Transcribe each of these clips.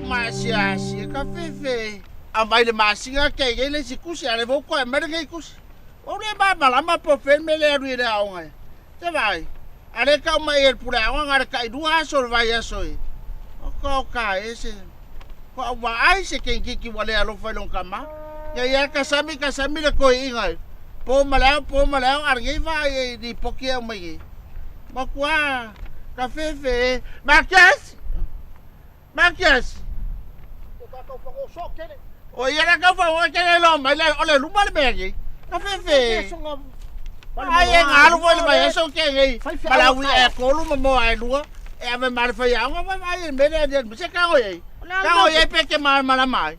Masia kafefe. Amai le masinga ke le sikusi ale voko e mere ke kusi. O le ba malama po fen me le ru le aonga. Te vai. Ale ka mai el pura aonga le kai dua so vai asoi. O ko ka ese. Ko wa ai se ke ki wale alo fa long kama. Ya kasami le ko inga. Po malao arngi vai di pokia mai. Makwa kafefe. Marcus. O ia ka fa o ke lo mai le ole lu mal begi. Ka fe. Ai ngalu foi mai so ke ngai. Mala wi e ko lu mo ai lu. E ave mal fa ya ngo mai me le de se ka o ye. Ka o ye pe ke mal mala mai.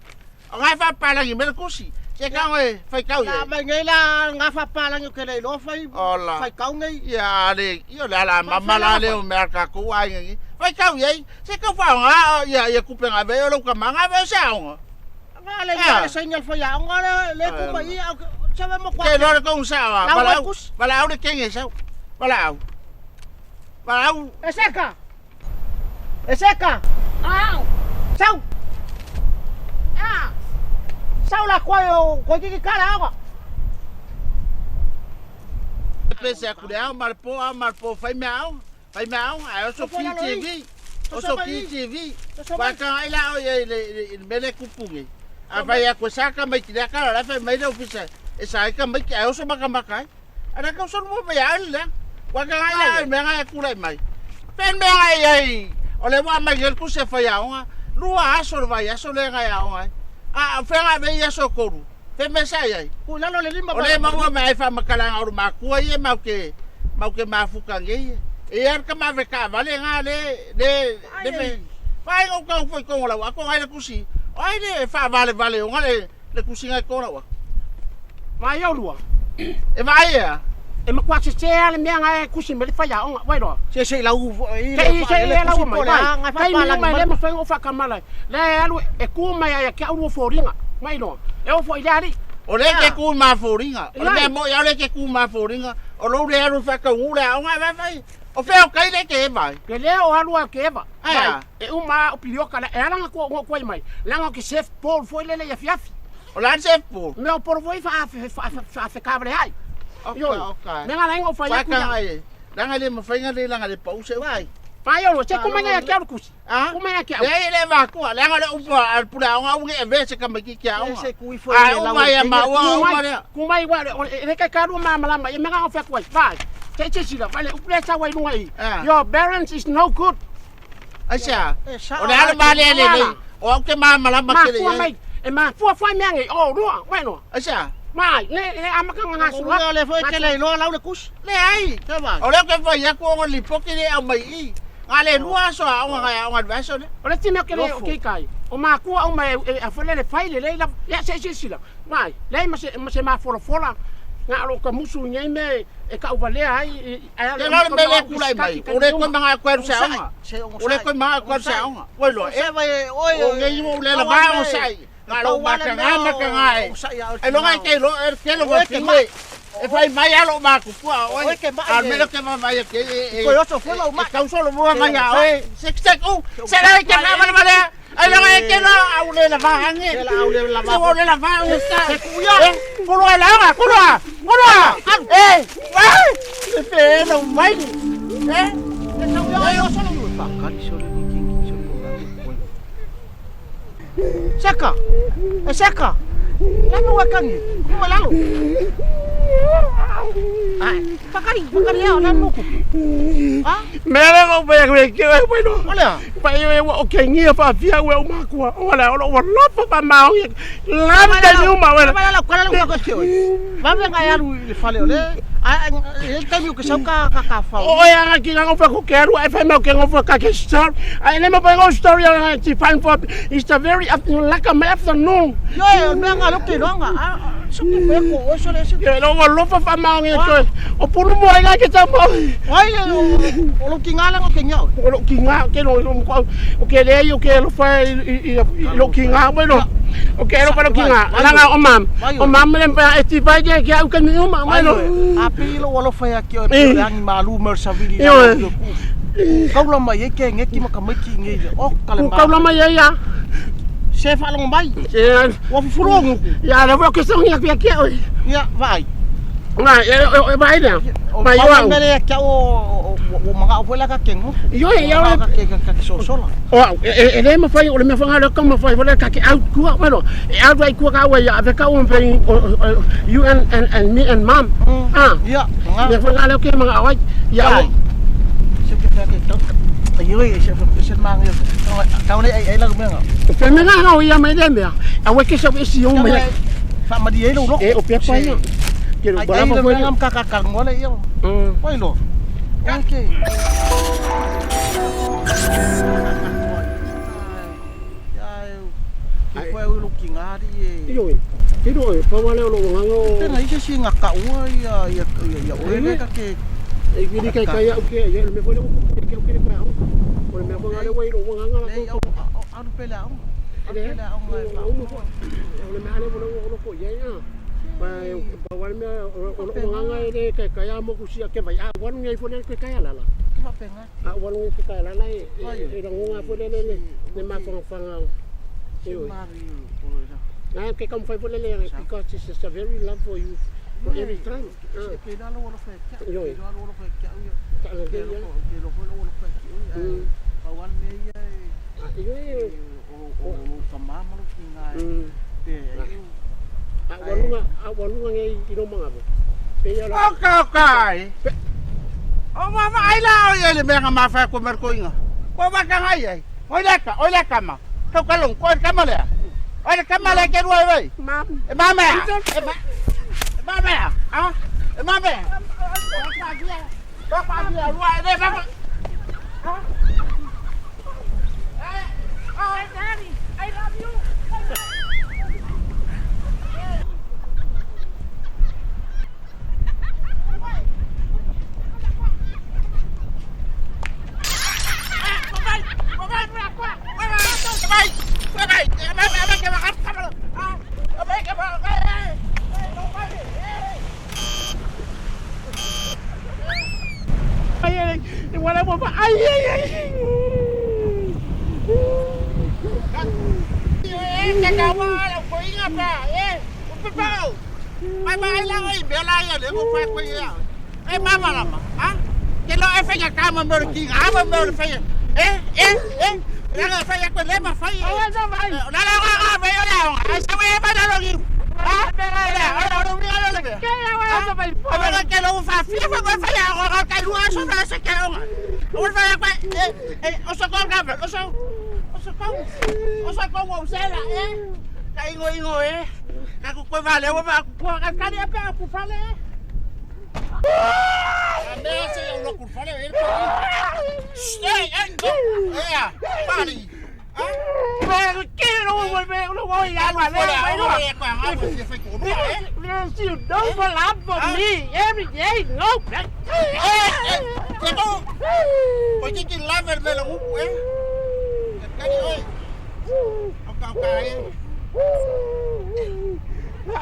Ngai fa pa la ngi me ko si. Se ka o ye fa ka o ye. La mai ngai la nga fa pa la ngi ke le lo fa. Fa ka ngai. Ya le yo la mama la le o merka ko ai ngi. Fa ka o ye. Se ka fa nga ya ku pe nga be lo ka manga be sa ngo. Ngale ya senyal fa ya ngale le ku mai sabe mo kwa. Ke lo ko sa bala de ken esa. Bala. Eseka. Au. Sau. Ah. Sau la kwa ko ki kala agua. Pese ku de mal po fai mau. Ai so fi TV. O so fi TV. Ba ka ai la o ye le mele kupungi. Apa ko saka mai tidak kala la fa mai do fisa. Esa ka mai ka so maka. Ada ka so mo ya le. Wa ka ai me nga ku lai mai. Pen me ai. Ole wa mai gel ku se fa ya nga. Lua so va ya so le nga ya nga. Fa nga be ya so koru. Fe me sa ai. Ku la lo le limba. Ole ma mai fa makala nga ma ku ye ma ke ma fuka nge. E ar ka ma ve ka vale nga de me. Vai o ka foi con la wa ko ai le kusi. Ai le fa vale o ngale le kusinga ko na wa. Vai yo lua. E vai ya. E ma kwa se le me nga kusi me le fa ya onga vai do. Se la u se la u mai. Kai mi mai le ma fa o fa kamala. Le alu e ku mai ya ka u fo ringa. Mai do. E o fo idari. O le ke ku ma fo ringa. O le mo ya le ke ku ma fo ringa. O lo le alu fa ka u le onga vai. O feo kai le ke vai. Ke le o alu ke va. Ai. E uma o pilioka la era nga ko mai. La nga ke chef Paul foi le ya fiafi. O la chef Paul. Me o por voi fa kable ai. Okay. Me nga lengo fa ya ku. Ai. La nga le mo fa nga le la nga le pause vai. Fa yo lo che kuma nga ya ke ku. Kuma ya ke. Le va ku. La nga le u al pura nga u e vese ka maki ke au. Se ku foi le la. Ai ma wa. Kuma i wa le ka ka ru ma la ma. Me nga fa ku vai. Che sila vale u plesa wa lunga i. Your balance is no good. Asha. O la ba le. O ke ma la ma ke le. E ma fu me ngai o ru. Bueno. Asha. Mai, le amaka nga sula. Le foi ke le lo la le kus. Le ai. Ke va. O le ke foi ya ko ngoli poki le au mai i. Ale lua so a nga advice le. O le tine ke le o ke kai. O ma ku au mai a fole le fai le la. Ya se sila. Mai, le ma se ma fola. Nga alo ka musu nyai me e ka uvalea ai le lo me le kulai mai o le ko manga ko sa nga o le ko manga ko sa nga o lo e vai o ngai mo le la ba o sai nga lo ma ka nga e lo ngai ke lo ke lo ke mai e fai mai alo ma ku o al me lo ke ma vai ke ko yo so fo lo ma ka so lo mo ma ya o se la ke ma ai lo ngai ke lo au le la va nge o le la va o sa se ku yo ku lo la nga ku lo vai! Se fez, não vai! Então eu só não vou falar. Seca! Lá no acangue, como lá no? Ai, pakari ya, lá no. Ah? Mera não vai que vai bueno. Olha, vai o que ninguém faz via o maco. Olha, o lopo para mal. Lá não tem nenhuma, olha. Vai lá, qual é o que é? Vai ganhar o falei, olha. Ele tem o que são cacafau. Olha, aqui não foi que eu quero, é meu que não foi que story. I never bring a story to find for it's a very like a afternoon. Yo, não é que não só que beco, hoje olha isso. Eu não vou fazer mal nisso. O por mo ai que tá mal. Olha, o lo que ngala o que nhau. O que ngala que não o que ele o que ele faz o que ngala bueno. O que era para o que ngala. Lá o mam lembra este vai que é o que nenhuma, bueno. Apilo walo fai aqui o rangi malu mersavili. Kau lama ye ke ngeki makamaki nge o kale kau lama ye ya Se whalonga mai. E Wa fufurongo. ya la ke song ya kia oi. Ia, vai. Nga e vai na. Mai Wa yo. mere kia o mga opuela ka kengo. Yo ya. Ka ke sosola. O e le ma fai o le me fanga le kama fai wala ka ke au kua bueno e au vai kua ka wa ya ve ka un pe you and me and mom Ia, me fanga le ke mga awai ya se ke ke to. Iyo se mang yo. Kau ni ai la menga. pe me nga o ya me le me a we ke so isi o me Fa ma di ai lo. e o pe pa ya ke Ai bora ai pa le foi menga ka ka ngole yo. Oi lo. Okay. Foi o looking at yo e pa wala lo nga Tena isa si nga ka ua ia oele ka ke e gini kai kai o ke ya me foi ke pa o me fanga le wai lo nga lei au pele au pele au o le me ale lo ko ya ya pa wala me o nga ele kai kai mo ku sia ke vai a wan ngai foi ke kai la ka penga a wan ngai ke kai la e nga foi le ma fanga que come fai pole le because it's just a very love for you for every time. Ke la lo fe ka. Yo. Ke la lo fe ka. Ke lo fe ka. Pa wan me ia. Yo O fa mama lo kinga. Pe a walunga ngai ino manga bo. Pe ya la. Okay. O mama ai la o ye le menga ma fa ko mer ko inga. Ko ba ka ngai ai. Oi la kama. Kau kalong ko kama le. Oi kama le ke ruai wei. Mam. E mama. E mama. Ah. E mama. Ko pa dia ruai le mama. Oh, Daddy, I love you. Wala mo pa ay Kakawa ko inga pa. Upapao. Mai mai la oi bela ya le ko fa ko ya. Mama lama. Ha? Que lo e fa ka ma mer ki. Ma mer fa. La fa ya ko le ma fa. La va yo la. Sa we ba da lo ki. Ha? Que lo fa fi fa ya ko ka lu aso na se ke o. O fa ya pa. O so ko ga. O sa ko mo sela ka ingo ka ko vale o ba ko ka ni pa ku fale ande se o lo ku fale stay and go party pero que no voy a you don't love for me every day no ko ki love el melo cái đi ơi ông cao cái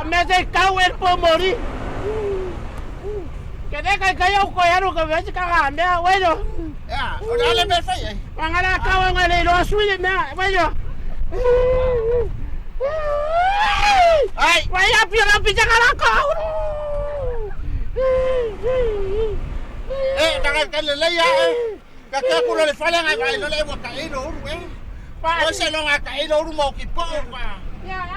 me de cao el por morir que deja que yo coyano que me caga me bueno ya o dale me fe van a la cabo en el lo suyo me bueno ai vaya piola picha cara cao cái lấy ya cái cu le fale ngai vai lo le bo kai lo ru o se lo ngai kai lo ru mo ki po pa ya